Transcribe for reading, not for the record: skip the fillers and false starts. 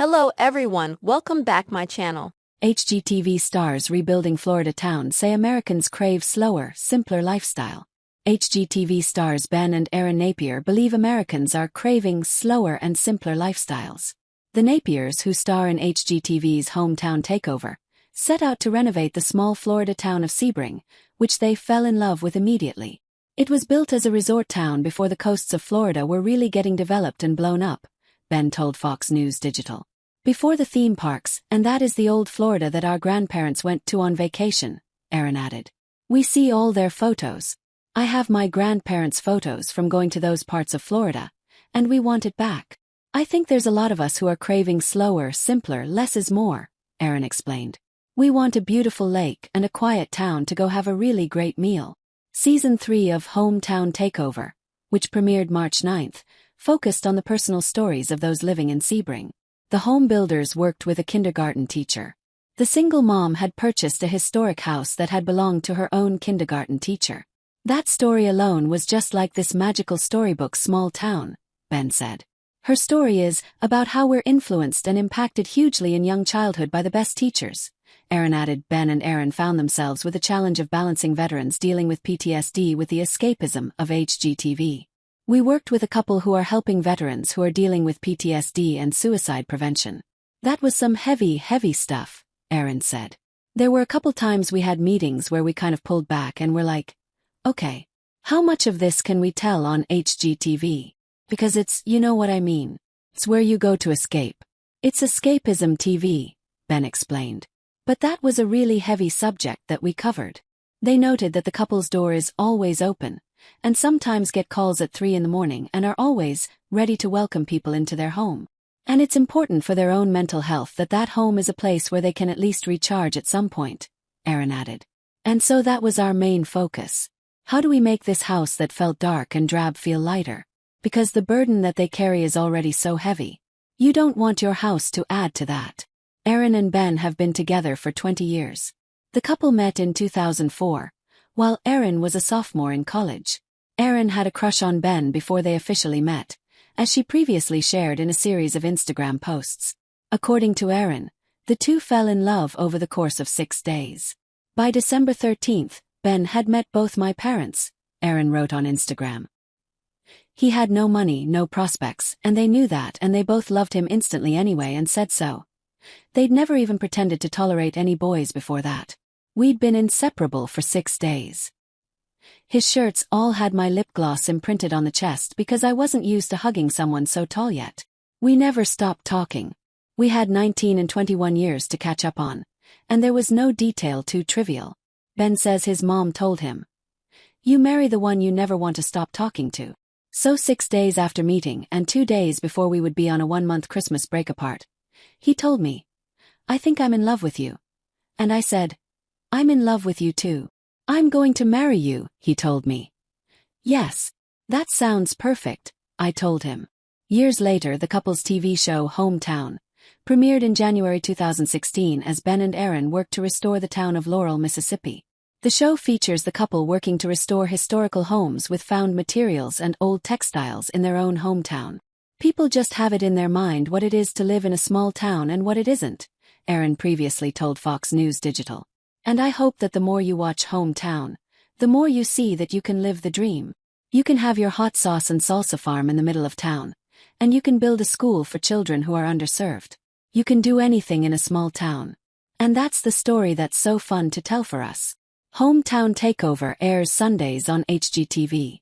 Hello everyone, welcome back my channel. HGTV stars rebuilding Florida town say Americans crave slower, simpler lifestyle. HGTV stars Ben and Erin Napier believe Americans are craving slower and simpler lifestyles. The Napiers, who star in HGTV's Hometown Takeover, set out to renovate the small Florida town of Sebring, which they fell in love with immediately. It was built as a resort town before the coasts of Florida were really getting developed and blown up, Ben told Fox News Digital. Before the theme parks, and that is the old Florida that our grandparents went to on vacation, Erin added. We see all their photos. I have my grandparents' photos from going to those parts of Florida, and we want it back. I think there's a lot of us who are craving slower, simpler, less is more, Erin explained. We want a beautiful lake and a quiet town to go have a really great meal. Season 3 of Hometown Takeover, which premiered March 9th, focused on the personal stories of those living in Sebring. The home builders worked with a kindergarten teacher. The single mom had purchased a historic house that had belonged to her own kindergarten teacher. That story alone was just like this magical storybook Small Town, Ben said. Her story is about how we're influenced and impacted hugely in young childhood by the best teachers. Erin added Ben and Erin found themselves with the challenge of balancing veterans dealing with PTSD with the escapism of HGTV. We worked with a couple who are helping veterans who are dealing with PTSD and suicide prevention. That was some heavy stuff, Erin said. There were a couple times we had meetings where we kind of pulled back and were like, okay, how much of this can we tell on HGTV? Because it's, you know what I mean. It's where you go to escape. It's escapism TV, Ben explained. But that was a really heavy subject that we covered. They noted that the couple's door is always open, and sometimes get calls at 3 in the morning and are always ready to welcome people into their home. And it's important for their own mental health that that home is a place where they can at least recharge at some point, Erin added. And so that was our main focus. How do we make this house that felt dark and drab feel lighter? Because the burden that they carry is already so heavy. You don't want your house to add to that. Erin and Ben have been together for 20 years. The couple met in 2004. While Erin was a sophomore in college. Erin had a crush on Ben before they officially met, as she previously shared in a series of Instagram posts. According to Erin, the two fell in love over the course of 6 days. By December 13th, Ben had met both my parents, Erin wrote on Instagram. He had no money, no prospects, and they knew that, and they both loved him instantly anyway and said so. They'd never even pretended to tolerate any boys before that. We'd been inseparable for 6 days. His shirts all had my lip gloss imprinted on the chest because I wasn't used to hugging someone so tall yet. We never stopped talking. We had 19 and 21 years to catch up on, and there was no detail too trivial. Ben says his mom told him, "You marry the one you never want to stop talking to." So 6 days after meeting and 2 days before we would be on a 1-month Christmas break apart, he told me, "I think I'm in love with you." And I said, "I'm in love with you too. I'm going to marry you," he told me. "Yes, that sounds perfect," I told him. Years later, the couple's TV show Hometown premiered in January 2016 as Ben and Erin worked to restore the town of Laurel, Mississippi. The show features the couple working to restore historical homes with found materials and old textiles in their own hometown. People just have it in their mind what it is to live in a small town and what it isn't, Erin previously told Fox News Digital. And I hope that the more you watch Hometown, the more you see that you can live the dream. You can have your hot sauce and salsa farm in the middle of town, and you can build a school for children who are underserved. You can do anything in a small town. And that's the story that's so fun to tell for us. Hometown Takeover airs Sundays on HGTV.